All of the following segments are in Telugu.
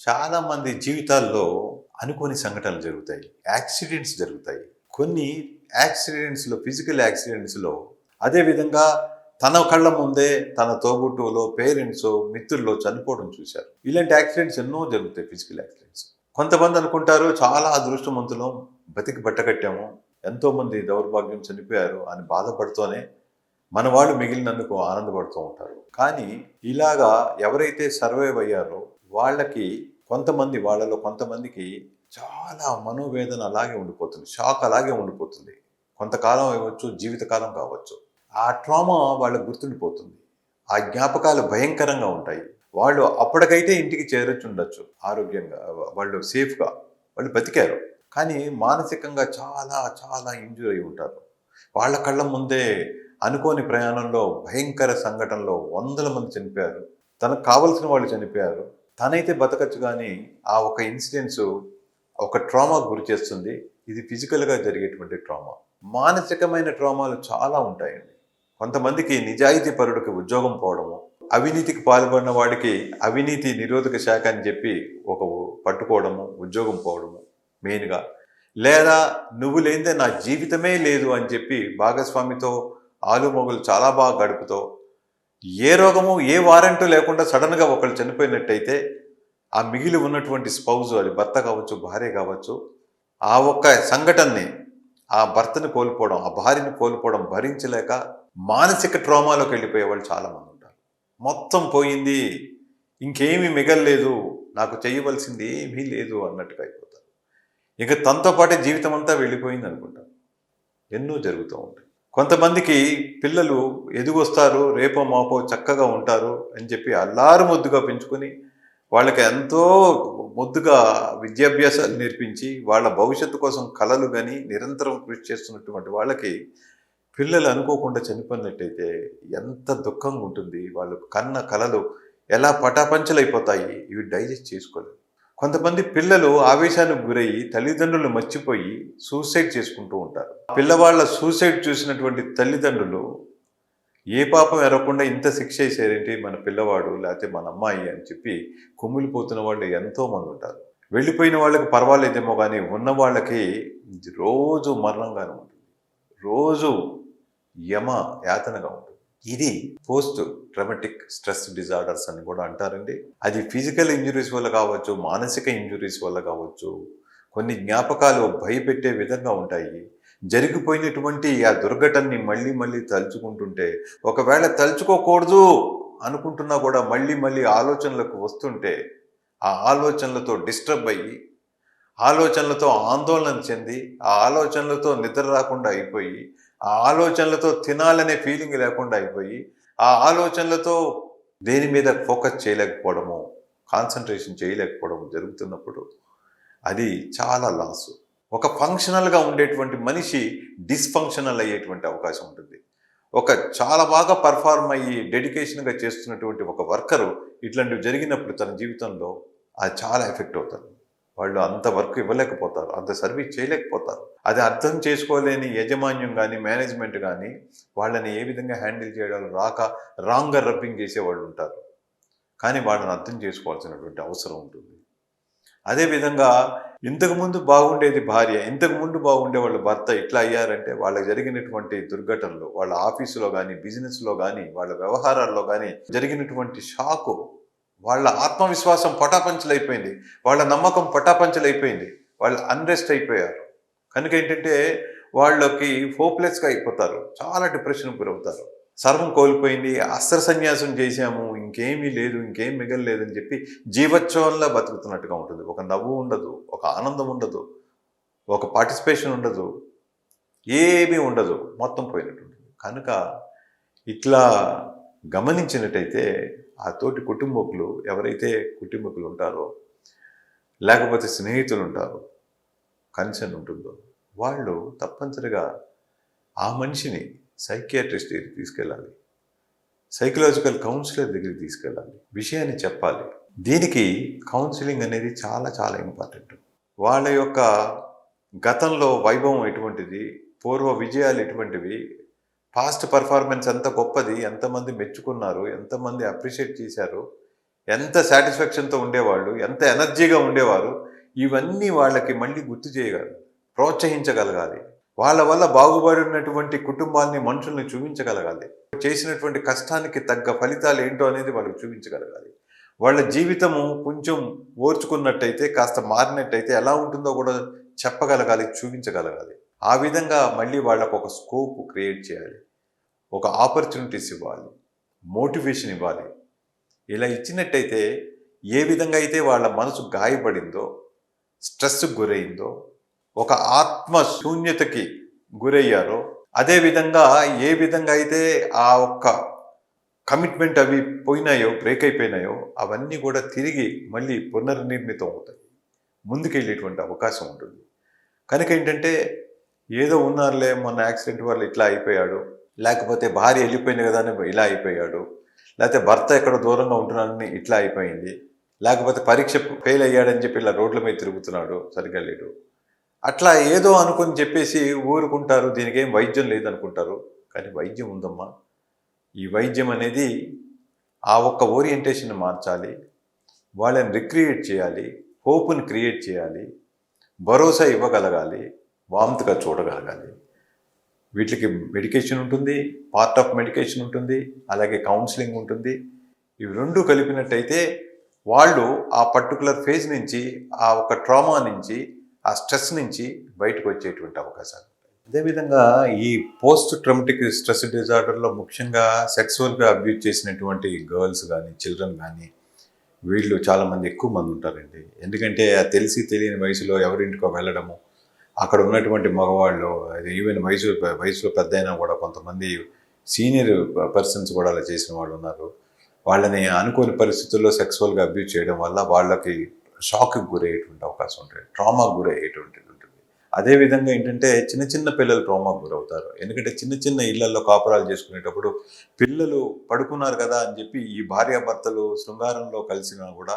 చాలామంది జీవితాల్లో అనుకోని సంఘటనలు జరుగుతాయి. యాక్సిడెంట్స్ జరుగుతాయి. కొన్ని యాక్సిడెంట్స్‌లో ఫిజికల్ యాక్సిడెంట్స్‌లో అదే విధంగా తన కళ్ళ ముందే తన తోబుట్టువులో, పేరెంట్సో, మిత్రుల్లో చనిపోవడం చూశారు. ఇలాంటి యాక్సిడెంట్స్ ఎన్నో జరుగుతాయి ఫిజికల్ యాక్సిడెంట్స్. కొంతమంది అనుకుంటారు చాలా అదృష్టవంతులం, బతికి బట్టకట్టాము. ఎంతోమంది దౌర్భాగ్యం చనిపోయారు అని బాధపడుతూనే మన వాళ్ళు మిగిలినందుకు ఆనందపడుతూ ఉంటారు. కానీ ఇలాగా ఎవరైతే సర్వైవ్ అయ్యారో వాళ్ళకి వాళ్ళలో కొంతమందికి చాలా మనోవేదన అలాగే ఉండిపోతుంది. షాక్ అలాగే ఉండిపోతుంది. కొంతకాలం అవ్వచ్చు, జీవితకాలం కావచ్చు. ఆ ట్రామా వాళ్ళకు గుర్తుండిపోతుంది. ఆ జ్ఞాపకాలు భయంకరంగా ఉంటాయి. వాళ్ళు అప్పటికైతే ఇంటికి చేరొచ్చుండొచ్చు ఆరోగ్యంగా, వాళ్ళు సేఫ్‌గా, వాళ్ళు బతికారు. కానీ మానసికంగా చాలా చాలా ఇంజ్యూర్ అయి ఉంటారు. వాళ్ళ కళ్ళ ముందే అనుకోని ప్రయాణంలో భయంకర సంఘటనలో వందల మంది చనిపోయారు. తనకు కావలసిన వాళ్ళు చనిపోయారు. తనైతే బతకచ్చు కానీ ఆ ఒక ఇన్సిడెంట్స్ ఒక ట్రామాకు గురి చేస్తుంది. ఇది ఫిజికల్‌గా జరిగేటువంటి ట్రామా. మానసికమైన ట్రామాలు చాలా ఉంటాయండి. కొంతమందికి నిజాయితీ పరుడికి ఉద్యోగం పోవడము, అవినీతికి పాల్పడిన వాడికి అవినీతి నిరోధక శాఖ అని చెప్పి ఒక పట్టుకోవడము, ఉద్యోగం పోవడము మెయిన్‌గా. లేదా నువ్వు లేనిదే నా జీవితమే లేదు అని చెప్పి భాగస్వామితో ఆలుమొగలు చాలా బాగా గడుపుతో ఏ రోగము ఏ వారెంటు లేకుండా సడన్గా ఒకళ్ళు చనిపోయినట్టయితే ఆ మిగిలి ఉన్నటువంటి స్పౌజ్, అది భర్త కావచ్చు, భార్య కావచ్చు, ఆ ఒక్క సంఘటనని, ఆ భర్తను కోల్పోవడం, ఆ భార్యను కోల్పోవడం భరించలేక మానసిక ట్రామాలోకి వెళ్ళిపోయే వాళ్ళు చాలామంది ఉంటారు. మొత్తం పోయింది, ఇంకేమీ మిగల్లేదు, నాకు చేయవలసింది ఏమీ లేదు అన్నట్టుగా అయిపోతారు. ఇక తనతో పాటే జీవితం అంతా వెళ్ళిపోయింది అనుకుంటారు. ఎన్నో జరుగుతూ ఉంటాయి. కొంతమందికి పిల్లలు ఎదిగొస్తారు, రేపో మాపో చక్కగా ఉంటారు అని చెప్పి అల్లారు ముద్దుగా పెంచుకొని వాళ్ళకి ఎంతో ముద్దుగా విద్యాభ్యాసాలు నేర్పించి వాళ్ళ భవిష్యత్తు కోసం కలలు కానీ నిరంతరం కృషి చేస్తున్నటువంటి వాళ్ళకి పిల్లలు అనుకోకుండా చనిపోయినట్టయితే ఎంత దుఃఖంగా ఉంటుంది. వాళ్ళు కన్న కలలు ఎలా పటాపంచలైపోతాయి, ఇవి డైజెస్ట్ చేసుకోలేరు. కొంతమంది పిల్లలు ఆవేశానికి గురయ్యి తల్లిదండ్రులు మర్చిపోయి సూసైడ్ చేసుకుంటూ ఉంటారు. పిల్లవాళ్ళ సూసైడ్ చూసినటువంటి తల్లిదండ్రులు ఏ పాపం ఎరగకుండా ఇంత శిక్ష వేసారేంటి మన పిల్లవాడు, లేకపోతే మన అమ్మాయి అని చెప్పి కుమిలిపోతున్న వాళ్ళు ఎంతో మంది ఉంటారు. వెళ్ళిపోయిన వాళ్ళకి పర్వాలేదేమో కానీ ఉన్న వాళ్ళకి రోజు మరణంగానే ఉంటుంది, రోజు యమ యాతనగా ఉంటుంది. ఇది పోస్ట్ ట్రామాటిక్ స్ట్రెస్ డిజార్డర్స్ అని కూడా అంటారండి. అది ఫిజికల్ ఇంజురీస్ వల్ల కావచ్చు, మానసిక ఇంజురీస్ వల్ల కావచ్చు. కొన్ని జ్ఞాపకాలు భయపెట్టే విధంగా ఉంటాయి. జరిగిపోయినటువంటి ఆ దుర్ఘటనని మళ్ళీ మళ్ళీ తలుచుకుంటుంటే, ఒకవేళ తలుచుకోకూడదు అనుకుంటున్నా కూడా మళ్ళీ మళ్ళీ ఆలోచనలకు వస్తుంటే, ఆ ఆలోచనలతో డిస్టర్బ్ అయ్యి, ఆలోచనలతో ఆందోళన చెంది, ఆ ఆలోచనలతో నిద్ర రాకుండా అయిపోయి, ఆ ఆలోచనలతో తినాలనే ఫీలింగ్ లేకుండా అయిపోయి, ఆ ఆలోచనలతో దేని మీద ఫోకస్ చేయలేకపోవడము, కాన్సన్ట్రేషన్ చేయలేకపోవడం జరుగుతున్నప్పుడు అది చాలా లాసు. ఒక ఫంక్షనల్గా ఉండేటువంటి మనిషి డిస్ఫంక్షనల్ అయ్యేటువంటి అవకాశం ఉంటుంది. ఒక చాలా బాగా పర్ఫార్మ్ అయ్యి డెడికేషన్గా చేస్తున్నటువంటి ఒక వర్కరు ఇట్లాంటివి జరిగినప్పుడు తన జీవితంలో అది చాలా ఎఫెక్ట్ అవుతారు. వాళ్ళు అంత వర్క్ ఇవ్వలేకపోతారు, అంత సర్వీస్ చేయలేకపోతారు. అది అర్థం చేసుకోలేని యజమాన్యం కానీ, మేనేజ్మెంట్ కానీ వాళ్ళని ఏ విధంగా హ్యాండిల్ చేయడం రాక రాంగర్ రబ్బింగ్ చేసేవాళ్ళు ఉంటారు. కానీ వాళ్ళని అర్థం చేసుకోవాల్సినటువంటి అవసరం ఉంటుంది. అదేవిధంగా ఇంతకుముందు బాగుండేది భార్య, ఇంతకుముందు బాగుండే వాళ్ళు భర్త ఇట్లా అయ్యారంటే వాళ్ళకి జరిగినటువంటి దుర్ఘటనలు, వాళ్ళ ఆఫీసులో కానీ, బిజినెస్లో కానీ, వాళ్ళ వ్యవహారాల్లో కానీ జరిగినటువంటి షాకు, వాళ్ళ ఆత్మవిశ్వాసం పటాపంచలైపోయింది, వాళ్ళ నమ్మకం పటాపంచలైపోయింది, వాళ్ళు అన్రెస్ట్ అయిపోయారు. కనుక ఏంటంటే వాళ్ళకి హోప్లెస్గా అయిపోతారు, చాలా డిప్రెషన్కి గురవుతారు. సర్వం కోల్పోయింది, అస్త్ర సన్యాసం చేశాము, ఇంకేమీ లేదు, ఇంకేం మిగలలేదని చెప్పి జీవోత్సవంలా బతుకుతున్నట్టుగా ఉంటుంది. ఒక నవ్వు ఉండదు, ఒక ఆనందం ఉండదు, ఒక పార్టిసిపేషన్ ఉండదు, ఏమీ ఉండదు, మొత్తం పోయినట్టు ఉంటుంది. కనుక ఇట్లా గమనించినట్టయితే ఆ తోటి కుటుంబకులు ఎవరైతే కుటుంబకులు ఉంటారో, లేకపోతే స్నేహితులు ఉంటారో, కన్సర్న్ ఉంటుందో, వాళ్ళు తప్పనిసరిగా ఆ మనిషిని సైకియాట్రిస్ట్ దగ్గరికి తీసుకెళ్ళాలి, సైకలాజికల్ కౌన్సిలర్ దగ్గరికి తీసుకెళ్ళాలి, విషయాన్ని చెప్పాలి. దీనికి కౌన్సిలింగ్ అనేది చాలా చాలా ఇంపార్టెంట్. వాళ్ళ యొక్క గతంలో వైభవం ఎటువంటిది, పూర్వ విజయాలు ఎటువంటివి, పాస్ట్ పర్ఫార్మెన్స్ ఎంత గొప్పది, ఎంతమంది మెచ్చుకున్నారు, ఎంతమంది అప్రిషియేట్ చేశారు, ఎంత సాటిస్ఫాక్షన్తో ఉండేవాళ్ళు, ఎంత ఎనర్జీగా ఉండేవారు, ఇవన్నీ వాళ్ళకి మళ్ళీ గుర్తు చేయగలరు, ప్రోత్సహించగలగాలి. వాళ్ళ వల్ల బాగుపడినటువంటి కుటుంబాన్ని, మనుషుల్ని చూపించగలగాలి. చేసినటువంటి కష్టానికి తగ్గ ఫలితాలు ఏంటో అనేది వాళ్ళకి చూపించగలగాలి. వాళ్ళ జీవితము కొంచెం ఓర్చుకున్నట్టయితే, కాస్త మారినట్టయితే ఎలా ఉంటుందో కూడా చెప్పగలగాలి, చూపించగలగాలి. ఆ విధంగా మళ్ళీ వాళ్ళకు ఒక స్కోప్ క్రియేట్ చేయాలి, ఒక ఆపర్చునిటీస్ ఇవ్వాలి, మోటివేషన్ ఇవ్వాలి. ఇలా ఇచ్చినట్టయితే ఏ విధంగా అయితే వాళ్ళ మనసు గాయపడిందో, స్ట్రెస్కి గురైందో, ఒక ఆత్మ శూన్యతకి గురయ్యారో, అదేవిధంగా ఏ విధంగా అయితే ఆ ఒక్క కమిట్మెంట్ అవి పోయినాయో, బ్రేక్ అయిపోయినాయో, అవన్నీ కూడా తిరిగి మళ్ళీ పునర్నిర్మితం అవుతాయి, ముందుకెళ్ళేటువంటి అవకాశం ఉంటుంది. కనుక ఏంటంటే ఏదో ఉన్నారులే, మొన్న యాక్సిడెంట్ వల్ల ఇట్లా అయిపోయాడు, లేకపోతే భార్య వెళ్ళిపోయింది కదా అని ఇలా అయిపోయాడు, లేకపోతే భర్త ఎక్కడో దూరంగా ఉంటున్నాడని ఇట్లా అయిపోయింది, లేకపోతే పరీక్ష ఫెయిల్ అయ్యాడని చెప్పి ఇలా రోడ్ల మీద తిరుగుతున్నాడు, సరిగ్గా లేడు, అట్లా ఏదో అనుకుని చెప్పేసి ఊరుకుంటారు. దీనికి ఏం వైద్యం లేదనుకుంటారు. కానీ వైద్యం ఉందమ్మా. ఈ వైద్యం అనేది ఆ ఒక్క ఓరియంటేషన్ మార్చాలి, వాళ్ళని రిక్రియేట్ చేయాలి, హోప్ని క్రియేట్ చేయాలి, భరోసా ఇవ్వగలగాలి, వామ్త్గా చూడగలగాలి. వీటికి మెడికేషన్ ఉంటుంది, పార్ట్ ఆఫ్ మెడికేషన్ ఉంటుంది, అలాగే కౌన్సిలింగ్ ఉంటుంది. ఇవి రెండు కలిపినట్టయితే వాళ్ళు ఆ పర్టికులర్ ఫేజ్ నుంచి, ఆ ఒక ట్రామా నుంచి, ఆ స్ట్రెస్ నుంచి బయటకు వచ్చేటువంటి అవకాశాలు. అదేవిధంగా ఈ పోస్ట్ ట్రామాటిక్ స్ట్రెస్ డిజార్డర్లో ముఖ్యంగా సెక్సువల్గా అబ్యూజ్ చేసినటువంటి గర్ల్స్ కానీ, చిల్డ్రన్ కానీ, వీళ్ళు చాలామంది ఎక్కువ మంది ఉంటారండి. ఎందుకంటే తెలిసి తెలియని వయసులో ఎవరింటికో వెళ్ళడము, అక్కడ ఉన్నటువంటి మగవాళ్ళు, అది ఈవెన్ వయసులో పెద్ద అయినా కూడా కొంతమంది సీనియర్ పర్సన్స్ కూడా అలా చేసిన వాళ్ళు ఉన్నారు. వాళ్ళని అనుకోని పరిస్థితుల్లో సెక్సువల్గా అబ్యూజ్ చేయడం వల్ల వాళ్ళకి షాక్కి గురయ్యేటువంటి అవకాశం ఉంటుంది, ట్రామాకు గురయ్యేటువంటిది ఉంటుంది. అదేవిధంగా ఏంటంటే చిన్న చిన్న పిల్లలు ట్రామాకు గురవుతారు. ఎందుకంటే చిన్న చిన్న ఇళ్లలో కాపురాలు చేసుకునేటప్పుడు పిల్లలు పడుకున్నారు కదా అని చెప్పి ఈ భార్యాభర్తలు శృంగారంలో కలిసినా కూడా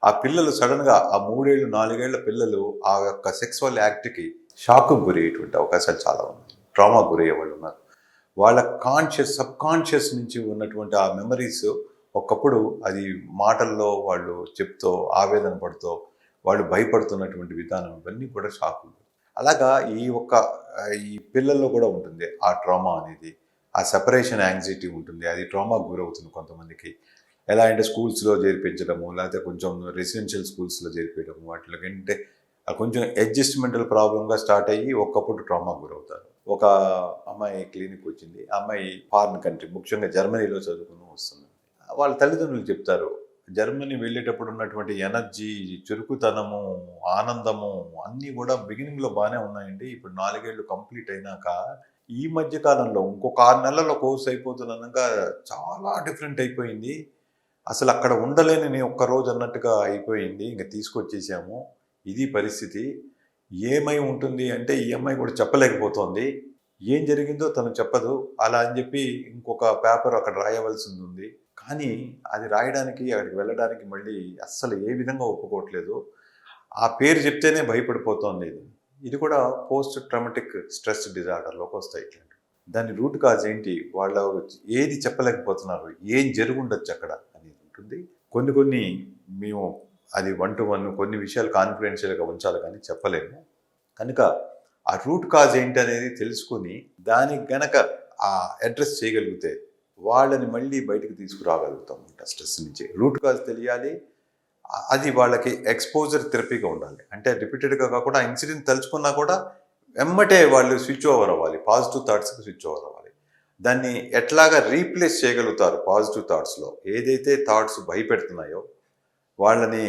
ఆ పిల్లలు సడన్గా ఆ 3 ఏళ్ళు 4 ఏళ్ల పిల్లలు ఆ యొక్క సెక్సువల్ యాక్ట్కి షాక్కు గురయ్యేటువంటి అవకాశాలు చాలా ఉన్నాయి. ట్రామాకు గురయ్యే వాళ్ళు ఉన్నారు. వాళ్ళ సబ్ కాన్షియస్ నుంచి ఉన్నటువంటి ఆ మెమరీస్ ఒకప్పుడు అది మాటల్లో వాళ్ళు చెప్తూ, ఆవేదన పడుతూ, వాళ్ళు భయపడుతున్నటువంటి విధానం, ఇవన్నీ కూడా షాక్. అలాగా ఈ పిల్లల్లో కూడా ఉంటుంది ఆ ట్రామా అనేది. ఆ సెపరేషన్ యాంగ్జైటీ ఉంటుంది, అది ట్రామాకు గురవుతుంది కొంతమందికి. ఎలా అంటే స్కూల్స్లో చేర్పించడము, లేకపోతే కొంచెం రెసిడెన్షియల్ స్కూల్స్లో చేర్పించడము, వాటిలో ఏంటంటే కొంచెం అడ్జస్ట్మెంటల్ ప్రాబ్లంగా స్టార్ట్ అయ్యి ఒకప్పుడు ట్రామాకు గురవుతారు. ఒక అమ్మాయి క్లినిక్ వచ్చింది. ఆ అమ్మాయి ఫారిన్ కంట్రీ, ముఖ్యంగా జర్మనీలో చదువుకుని వస్తుంది. వాళ్ళ తల్లిదండ్రులు చెప్తారు, జర్మనీ వెళ్ళేటప్పుడు ఉన్నటువంటి ఎనర్జీ, చురుకుతనము, ఆనందము అన్నీ కూడా బిగినింగ్లో బాగానే ఉన్నాయండి. ఇప్పుడు 4 ఏళ్ళు కంప్లీట్ అయినాక ఈ మధ్య కాలంలో ఇంకొక 6 నెలల్లో కోర్స్ అయిపోతున్నక చాలా డిఫరెంట్ అయిపోయింది. అసలు అక్కడ ఉండలేని నేను ఒక్కరోజు అన్నట్టుగా అయిపోయింది. ఇంకా తీసుకొచ్చేసాము, ఇది పరిస్థితి. ఏమై ఉంటుంది అంటే ఈ అమ్మాయి కూడా చెప్పలేకపోతోంది. ఏం జరిగిందో తను చెప్పదు. అలా అని చెప్పి ఇంకొక పేపర్ అక్కడ రాయవలసింది ఉంది. కానీ అది రాయడానికి, అక్కడికి వెళ్ళడానికి మళ్ళీ అస్సలు ఏ విధంగా ఒప్పుకోవట్లేదు. ఆ పేరు చెప్తేనే భయపడిపోతోంది. ఇది కూడా పోస్ట్ ట్రామాటిక్ స్ట్రెస్ డిజార్డర్లోకి వస్తాయి ఇట్లాంటివి. దాని రూట్ కాజ్ ఏంటి, వాళ్ళ ఏది చెప్పలేకపోతున్నారు, ఏం జరుగుండొచ్చు అక్కడ అనేది ఉంటుంది. కొన్ని మేము అది 1 to 1 కొన్ని విషయాలు కాన్ఫిడెన్షియల్గా ఉంచాలి కానీ చెప్పలేము. కనుక ఆ రూట్ కాజ్ ఏంటి అనేది తెలుసుకొని దానికి గనక అడ్రస్ చేయగలిగితే వాళ్ళని మళ్ళీ బయటకు తీసుకురాగలుగుతాం స్ట్రెస్ నుంచి. రూట్ కాజ్ తెలియాలి, అది వాళ్ళకి ఎక్స్పోజర్ థెరపీగా ఉండాలి. అంటే రిపీటెడ్గా కాకుండా ఆ ఇన్సిడెంట్ తలుచుకున్నా కూడా వెమ్మటే వాళ్ళు స్విచ్ ఓవర్ అవ్వాలి, పాజిటివ్ థాట్స్కి స్విచ్ ఓవర్ అవ్వాలి. దాన్ని ఎట్లాగా రీప్లేస్ చేయగలుగుతారు పాజిటివ్ థాట్స్లో, ఏదైతే థాట్స్ భయపెడుతున్నాయో, వాళ్ళని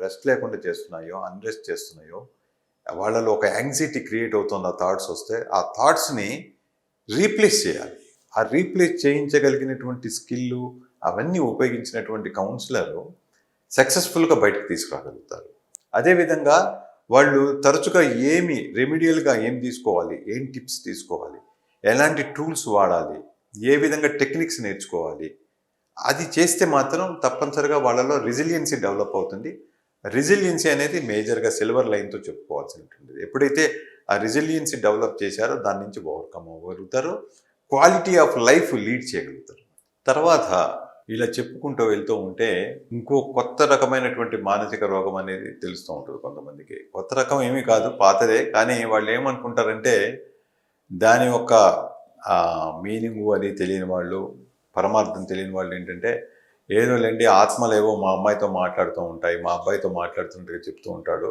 రెస్ట్ లేకుండా చేస్తున్నాయో, అన్రెస్ట్ చేస్తున్నాయో, వాళ్ళలో ఒక యాంగ్జైటీ క్రియేట్ అవుతుంది ఆ థాట్స్ వస్తే, ఆ థాట్స్ని రీప్లేస్ చేయాలి. ఆ రీప్లేస్ చేయించగలిగినటువంటి స్కిల్లు అవన్నీ ఉపయోగించినటువంటి కౌన్సిలరు సక్సెస్ఫుల్గా బయటకు తీసుకురాగలుగుతారు. అదేవిధంగా వాళ్ళు తరచుగా రెమిడియల్గా ఏం తీసుకోవాలి, ఏం టిప్స్ తీసుకోవాలి, ఎలాంటి టూల్స్ వాడాలి, ఏ విధంగా టెక్నిక్స్ నేర్చుకోవాలి, అది చేస్తే మాత్రం తప్పనిసరిగా వాళ్ళలో రెసిలియన్సీ డెవలప్ అవుతుంది. రెసిలియన్సీ అనేది మేజర్గా సిల్వర్ లైన్తో చెప్పుకోవాల్సి ఉంటుంది. ఎప్పుడైతే ఆ రెసిలియన్సీ డెవలప్ చేశారో దాని నుంచి ఓవర్కమ్ అవ్వగలుగుతారు, క్వాలిటీ ఆఫ్ లైఫ్ లీడ్ చేయగలుగుతారు. తర్వాత ఇలా చెప్పుకుంటూ వెళ్తూ ఉంటే ఇంకో కొత్త రకమైనటువంటి మానసిక రోగం అనేది తెలుస్తూ ఉంటుంది కొంతమందికి. కొత్త రకం ఏమీ కాదు, పాతదే. కానీ వాళ్ళు ఏమనుకుంటారంటే దాని యొక్క మీనింగు అది తెలియని వాళ్ళు, పరమార్థం తెలియని వాళ్ళు ఏంటంటే ఏదోలేండి ఆత్మలేవో మా అమ్మాయితో మాట్లాడుతూ ఉంటాయి, మా అబ్బాయితో మాట్లాడుతుంటే చెప్తూ ఉంటాడు,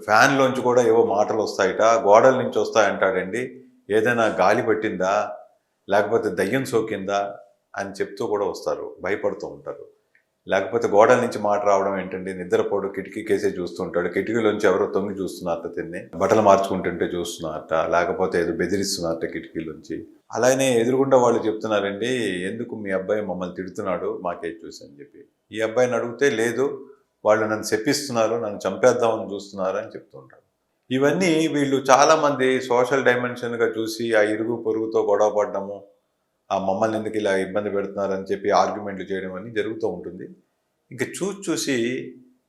ఫ్యాన్లోంచి కూడా ఏవో మాటలు వస్తాయట, గోడల నుంచి వస్తాయంటాడండి, ఏదైనా గాలి పట్టిందా లేకపోతే దయ్యం సోకిందా అని చెప్తూ కూడా వస్తారు, భయపడుతూ ఉంటారు. లేకపోతే గోడల నుంచి మాట రావడం ఏంటండి, నిద్రపోడు కిటికీ కేసే చూస్తూ ఉంటాడు, కిటికీలోంచి ఎవరో తొంగి చూస్తున్నారట, తిన్ని బట్టలు మార్చుకుంటుంటే చూస్తున్నారట, లేకపోతే ఏదో బెదిరిస్తున్నారట కిటికీలోంచి. అలానే ఎదురుగుండా వాళ్ళు చెప్తున్నారండి, ఎందుకు మీ అబ్బాయి మమ్మల్ని తిడుతున్నాడు మాకే చూసి అని చెప్పి. ఈ అబ్బాయిని అడిగితే లేదు, వాళ్ళు నన్ను శపిస్తున్నారు, నన్ను చంపేద్దామని చూస్తున్నారు అని చెప్తుంటారు. ఇవన్నీ వీళ్ళు చాలామంది సోషల్ డైమెన్షన్గా చూసి ఆ ఇరుగు పొరుగుతో గొడవ పడ్డము, ఆ మమ్మల్ని ఎందుకు ఇలా ఇబ్బంది పెడుతున్నారని చెప్పి ఆర్గ్యుమెంట్లు చేయడం అని జరుగుతూ ఉంటుంది. ఇంకా చూసి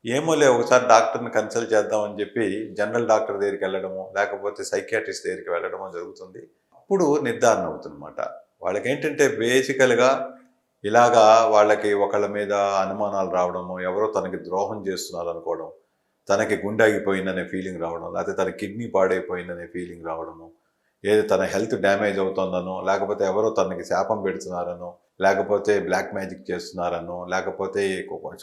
ఏమోలే ఒకసారి డాక్టర్ని కన్సల్ట్ చేద్దామని చెప్పి జనరల్ డాక్టర్ దగ్గరికి వెళ్ళడము, లేకపోతే సైకియాట్రిస్ట్ దగ్గరికి వెళ్ళడమో జరుగుతుంది. అప్పుడు నిర్ధారణ అవుతుందన్నమాట. వాళ్ళకి ఏంటంటే బేసికల్గా ఇలాగా వాళ్ళకి ఒకళ్ళ మీద అనుమానాలు రావడము, ఎవరో తనకి ద్రోహం చేస్తున్నారు అనుకోవడం, తనకి గుండె ఆగిపోయిందనే ఫీలింగ్ రావడం, లేకపోతే తన కిడ్నీ పాడైపోయిందనే ఫీలింగ్ రావడము, ఏదో తన హెల్త్ డ్యామేజ్ అవుతుందనో, లేకపోతే ఎవరో తనకి శాపం పెడుతున్నారనో, లేకపోతే బ్లాక్ మ్యాజిక్ చేస్తున్నారనో, లేకపోతే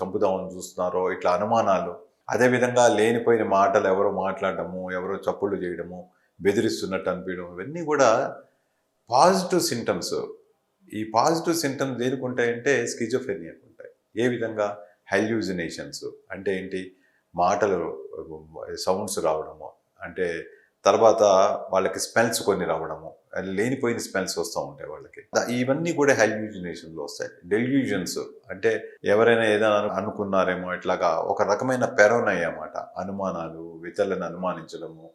చంపుదామని చూస్తున్నారో, ఇట్లా అనుమానాలు. అదేవిధంగా లేనిపోయిన మాటలు ఎవరో మాట్లాడటము, ఎవరో చప్పుళ్ళు చేయడము, బెదిరిస్తున్నట్టు అనిపించడం, ఇవన్నీ కూడా పాజిటివ్ సింటమ్స్. ఈ పాజిటివ్ సింటమ్స్ దేనికి ఉంటాయంటే స్కిజోఫ్రెనియాకు ఉంటాయి. ఏ విధంగా? హెల్యూజినేషన్స్ అంటే ఏంటి, మాటలు సౌండ్స్ రావడము, అంటే తర్వాత వాళ్ళకి స్మెల్స్ కొన్ని రావడము, లేనిపోయిన స్మెల్స్ వస్తూ ఉంటాయి వాళ్ళకి. ఇవన్నీ కూడా హెల్యూజినేషన్లో వస్తాయి. డెల్యూజన్స్ అంటే ఎవరైనా ఏదైనా అనుకున్నారేమో, ఇట్లాగా ఒక రకమైన పెరోనై అన్నమాట, అనుమానాలు, ఇతరులను అనుమానించడము,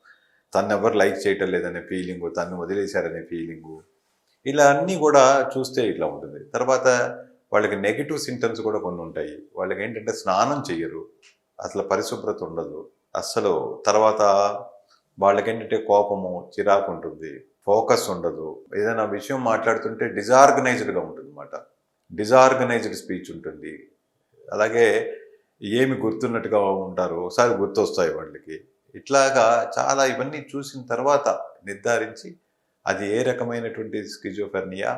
తను ఎవరు లైక్ చేయటం లేదనే ఫీలింగు, తను వదిలేశారనే ఫీలింగు, ఇలా అన్నీ కూడా చూస్తే ఇట్లా ఉంటుంది. తర్వాత వాళ్ళకి నెగిటివ్ సింటమ్స్ కూడా కొన్ని ఉంటాయి. వాళ్ళకి ఏంటంటే స్నానం చెయ్యరు, అసలు పరిశుభ్రత ఉండదు అస్సలు. తర్వాత వాళ్ళకేంటంటే కోపము, చిరాకు ఉంటుంది, ఫోకస్ ఉండదు, ఏదైనా విషయం మాట్లాడుతుంటే డిజార్గనైజ్డ్గా ఉంటుంది అన్నమాట, డిజార్గనైజ్డ్ స్పీచ్ ఉంటుంది. అలాగే ఏమి గుర్తున్నట్టుగా ఉంటారు, ఒకసారి గుర్తొస్తాయి వాళ్ళకి. ఇట్లాగా చాలా ఇవన్నీ చూసిన తర్వాత నిర్ధారించి అది ఏ రకమైనటువంటి స్కిజోఫెర్నియా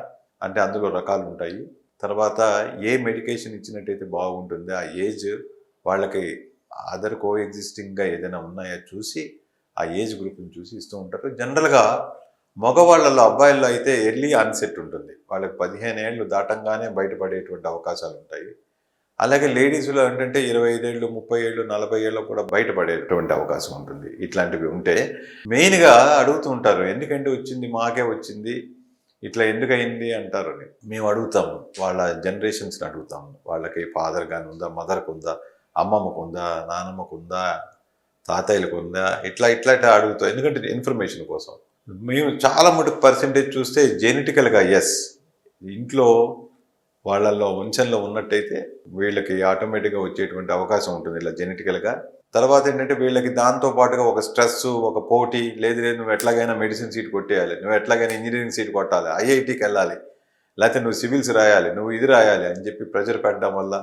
అంటే అందులో రకాలు ఉంటాయి. తర్వాత ఏ మెడికేషన్ ఇచ్చినట్టయితే బాగుంటుంది, ఆ ఏజ్ వాళ్ళకి అదర్ కో ఎగ్జిస్టింగ్గా ఏదైనా ఉన్నాయో చూసి ఆ ఏజ్ గ్రూప్ని చూసి ఇస్తూ ఉంటారు. జనరల్గా మగవాళ్ళలో, అబ్బాయిల్లో అయితే ఎర్లీ ఆన్సెట్ ఉంటుంది, వాళ్ళకి 15 ఏళ్ళు దాటంగానే బయటపడేటువంటి అవకాశాలు ఉంటాయి. అలాగే లేడీస్లో ఏంటంటే 25 ఏళ్ళు, 30 ఏళ్ళు, 40 ఏళ్ళు కూడా బయటపడేటువంటి అవకాశం ఉంటుంది. ఇట్లాంటివి ఉంటే మెయిన్గా అడుగుతూ ఉంటారు, ఎందుకంటే వచ్చింది, మాకే వచ్చింది, ఇట్లా ఎందుకయింది అంటారని. మేము అడుగుతాము, వాళ్ళ జనరేషన్స్ని అడుగుతాము, వాళ్ళకి ఫాదర్ కానీ ఉందా, మదర్కి ఉందా, అమ్మమ్మకు ఉందా, నానమ్మకు ఉందా, తాతయ్యలకు ఉందా, ఇట్లా అడుగుతాం. ఎందుకంటే ఇన్ఫర్మేషన్ కోసం. మేము చాలా మటుకు పర్సెంటేజ్ చూస్తే జెనెటికల్గా ఎస్, ఇంట్లో వాళ్ళల్లో వంశంలో ఉన్నట్టయితే వీళ్ళకి ఆటోమేటిక్గా వచ్చేటువంటి అవకాశం ఉంటుంది ఇలా జెనెటికల్గా. తర్వాత ఏంటంటే వీళ్ళకి దాంతో పాటుగా ఒక స్ట్రెస్, ఒక పోటీ, లేదు నువ్వు ఎట్లాగైనా మెడిసిన్ సీట్ కొట్టేయాలి, నువ్వు ఎట్లాగైనా ఇంజనీరింగ్ సీట్ కొట్టాలి, ఐఐటికి వెళ్ళాలి, లేకపోతే నువ్వు సివిల్స్ రాయాలి, నువ్వు ఇది రాయాలి అని చెప్పి ప్రెజర్ పెట్టడం వల్ల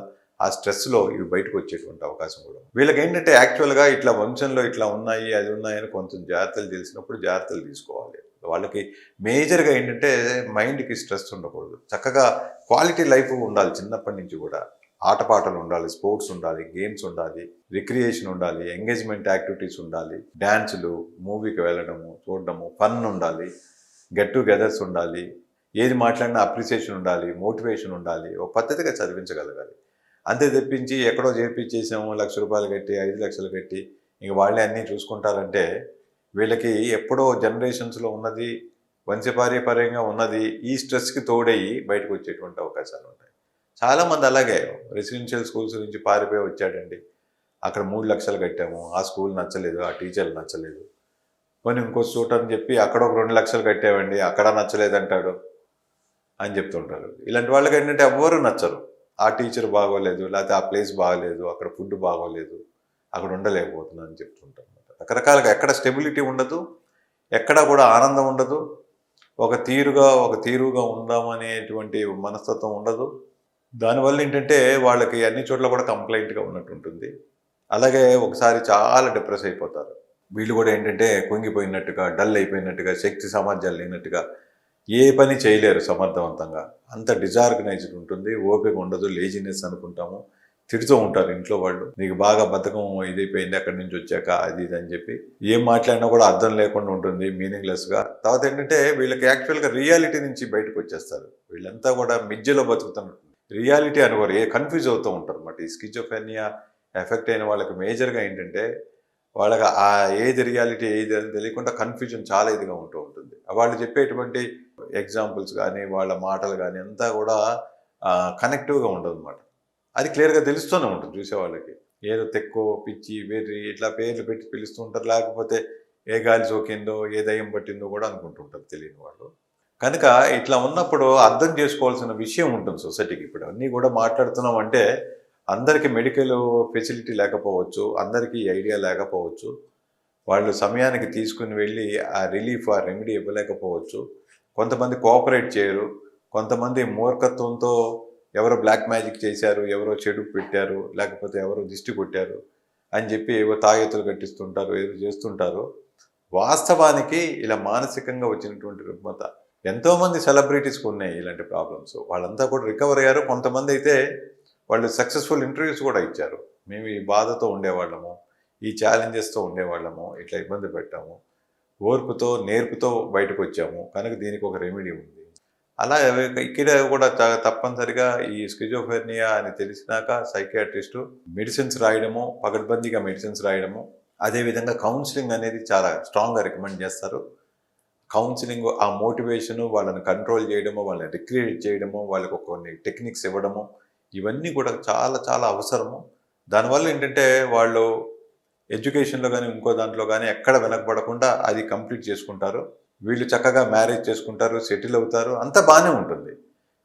ఆ స్ట్రెస్లో ఇవి బయటకు వచ్చేటువంటి అవకాశం కూడా. వీళ్ళకి ఏంటంటే యాక్చువల్గా ఇట్లా వంశంలో ఇట్లా ఉన్నాయి, అది ఉన్నాయని కొంచెం జాగ్రత్తలు తెలిసినప్పుడు జాగ్రత్తలు తీసుకోవాలి. వాళ్ళకి మేజర్గా ఏంటంటే మైండ్కి స్ట్రెస్ ఉండకూడదు, చక్కగా క్వాలిటీ లైఫ్ ఉండాలి చిన్నప్పటి నుంచి కూడా. ఆటపాటలు ఉండాలి, స్పోర్ట్స్ ఉండాలి, గేమ్స్ ఉండాలి, రిక్రియేషన్ ఉండాలి, ఎంగేజ్మెంట్ యాక్టివిటీస్ ఉండాలి, డ్యాన్సులు, మూవీకి వెళ్ళడము, చూడడము, ఫన్ ఉండాలి, గెట్ టుగెదర్స్ ఉండాలి, ఏది మాట్లాడినా అప్రిసియేషన్ ఉండాలి, మోటివేషన్ ఉండాలి, ఒక పద్ధతిగా చదివించగలగాలి. అంతే తెప్పించి ఎక్కడో చేర్పించేసాము, ₹1,00,000 కట్టి, 5 లక్షలు కట్టి ఇంక వాళ్ళే అన్నీ చూసుకుంటారంటే వీళ్ళకి ఎప్పుడో జనరేషన్స్లో ఉన్నది, వంశపార్యపర్యంగా ఉన్నది ఈ స్ట్రెస్కి తోడయ్యి బయటకు వచ్చేటువంటి అవకాశాలు ఉంటాయి. చాలామంది అలాగే రెసిడెన్షియల్ స్కూల్స్ నుంచి పారిపోయి వచ్చాడండి, అక్కడ 3 లక్షలు కట్టాము, ఆ స్కూల్ నచ్చలేదు, ఆ టీచర్లు నచ్చలేదు, కొన్ని ఇంకో చోట అని చెప్పి అక్కడ ఒక 2 లక్షలు కట్టామండి, అక్కడ నచ్చలేదంటాడు అని చెప్తుంటారు. ఇలాంటి వాళ్ళకి ఏంటంటే ఎవ్వరూ నచ్చరు, ఆ టీచర్ బాగోలేదు, లేకపోతే ఆ ప్లేస్ బాగోలేదు, అక్కడ ఫుడ్ బాగోలేదు, అక్కడ ఉండలేకపోతున్నాను అని చెప్తుంటారు. రకరకాలుగా ఎక్కడ స్టెబిలిటీ ఉండదు, ఎక్కడ కూడా ఆనందం ఉండదు, ఒక తీరుగా ఉందామనేటువంటి మనస్తత్వం ఉండదు, దానివల్ల ఏంటంటే వాళ్ళకి అన్ని చోట్ల కూడా కంప్లైంట్గా ఉన్నట్టు ఉంటుంది. అలాగే ఒకసారి చాలా డిప్రెస్ అయిపోతారు. వీళ్ళు కూడా ఏంటంటే కుంగిపోయినట్టుగా, డల్ అయిపోయినట్టుగా, శక్తి సామర్థ్యాలు లేనట్టుగా ఏ పని చేయలేరు సమర్థవంతంగా. అంత డిజార్గనైజ్డ్ ఉంటుంది, ఓపిక ఉండదు, లేజినెస్ అనుకుంటాము. తిడుతూ ఉంటారు ఇంట్లో వాళ్ళు. నీకు బాగా బద్ధకం ఇదైపోయింది అక్కడి నుంచి వచ్చాక అది ఇది అని చెప్పి. ఏం మాట్లాడినా కూడా అర్థం లేకుండా ఉంటుంది, మీనింగ్లెస్గా. తర్వాత ఏంటంటే వీళ్ళకి యాక్చువల్గా రియాలిటీ నుంచి బయటకు వచ్చేస్తారు. వీళ్ళంతా కూడా మిథ్యలో బతుకుతున్నారు. రియాలిటీ అనుకోరు, కన్ఫ్యూజ్ అవుతూ ఉంటారు అన్నమాట. ఈ స్కిజోఫ్రెనియా ఎఫెక్ట్ అయిన వాళ్ళకి మేజర్గా ఏంటంటే వాళ్ళకి ఆ ఏది రియాలిటీ ఏది అని తెలియకుండా కన్ఫ్యూజన్ చాలా ఇదిగా ఉంటూ ఉంటుంది. వాళ్ళు చెప్పేటువంటి ఎగ్జాంపుల్స్ కానీ వాళ్ళ మాటలు కానీ అంతా కూడా కనెక్టివ్గా ఉండదు అనమాట. అది క్లియర్గా తెలుస్తూనే ఉంటుంది చూసేవాళ్ళకి. ఏదో తెక్కో పిచ్చి వెర్రి ఇట్లా పేర్లు పెట్టి పిలుస్తూ ఉంటారు. లేకపోతే ఏ గాలి సోకిందో ఏ దయ్యం పట్టిందో కూడా అనుకుంటుంటారు తెలియని వాళ్ళు. కనుక ఇట్లా ఉన్నప్పుడు అర్థం చేసుకోవాల్సిన విషయం ఉంటుంది సొసైటీకి. ఇప్పుడు అన్నీ కూడా మాట్లాడుతున్నాం అంటే అందరికీ మెడికల్ ఫెసిలిటీ లేకపోవచ్చు, అందరికీ ఐడియా లేకపోవచ్చు, వాళ్ళు సమయానికి తీసుకుని వెళ్ళి ఆ రిలీఫ్ ఆ రెమెడీ ఇవ్వలేకపోవచ్చు, కొంతమంది కోఆపరేట్ చేయరు, కొంతమంది మూర్ఖత్వంతో ఎవరో బ్లాక్ మ్యాజిక్ చేశారు, ఎవరో చెడు పెట్టారు, లేకపోతే ఎవరో దిష్టి కొట్టారు అని చెప్పి ఏవో తాయెత్తులు కట్టిస్తుంటారు, ఏదో చేస్తుంటారు. వాస్తవానికి ఇలా మానసికంగా వచ్చినటువంటి రుగ్మత ఎంతోమంది సెలబ్రిటీస్కి ఉన్నాయి ఇలాంటి ప్రాబ్లమ్స్. వాళ్ళంతా కూడా రికవర్ అయ్యారు. కొంతమంది అయితే వాళ్ళు సక్సెస్ఫుల్ ఇంటర్వ్యూస్ కూడా ఇచ్చారు. మేము ఈ బాధతో ఉండేవాళ్ళము, ఈ ఛాలెంజెస్తో ఉండేవాళ్ళము, ఇట్లా ఇబ్బంది పెట్టాము, ఓర్పుతో నేర్పుతో బయటకు వచ్చాము, కనుక దీనికి ఒక రెమెడీ ఉంది. అలా ఇక్కడ కూడా తప్పనిసరిగా ఈ స్కిజోఫ్రెనియా అని తెలిసినాక సైకియాట్రిస్టు మెడిసిన్స్ రాయడము, పకడ్బందీగా మెడిసిన్స్ రాయడము, అదేవిధంగా కౌన్సిలింగ్ అనేది చాలా స్ట్రాంగ్గా రికమెండ్ చేస్తారు. కౌన్సిలింగ్ ఆ మోటివేషను, వాళ్ళని కంట్రోల్ చేయడము, వాళ్ళని రిక్రియేట్ చేయడము, వాళ్ళకు కొన్ని టెక్నిక్స్ ఇవ్వడము, ఇవన్నీ కూడా చాలా చాలా అవసరము. దానివల్ల ఏంటంటే వాళ్ళు ఎడ్యుకేషన్లో కానీ ఇంకో దాంట్లో కానీ ఎక్కడ వెనకబడకుండా అది కంప్లీట్ చేసుకుంటారు. వీళ్ళు చక్కగా మ్యారేజ్ చేసుకుంటారు, సెటిల్ అవుతారు, అంతా బాగానే ఉంటుంది.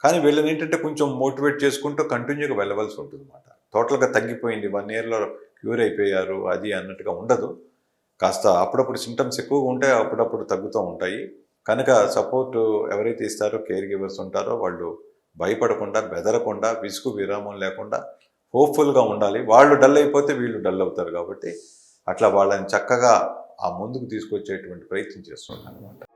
కానీ వీళ్ళని ఏంటంటే కొంచెం మోటివేట్ చేసుకుంటూ కంటిన్యూగా వెళ్ళవలసి ఉంటుంది అన్నమాట. టోటల్గా తగ్గిపోయింది 1 ఇయర్లో క్యూర్ అయిపోయారు అది అన్నట్టుగా ఉండదు. కాస్త అప్పుడప్పుడు సింటమ్స్ ఎక్కువగా ఉంటాయి, అప్పుడప్పుడు తగ్గుతూ ఉంటాయి. కనుక సపోర్ట్ ఎవరైతే ఇస్తారో కేర్ గివర్స్ ఉంటారో వాళ్ళు భయపడకుండా, బెదరకుండా, విసుగు విరామం లేకుండా హోప్ఫుల్గా ఉండాలి. వాళ్ళు డల్ అయిపోతే వీళ్ళు డల్ అవుతారు కాబట్టి అట్లా వాళ్ళని చక్కగా ఆ ముందుకు తీసుకొచ్చేటువంటి ప్రయత్నం చేస్తున్నాను అనమాట.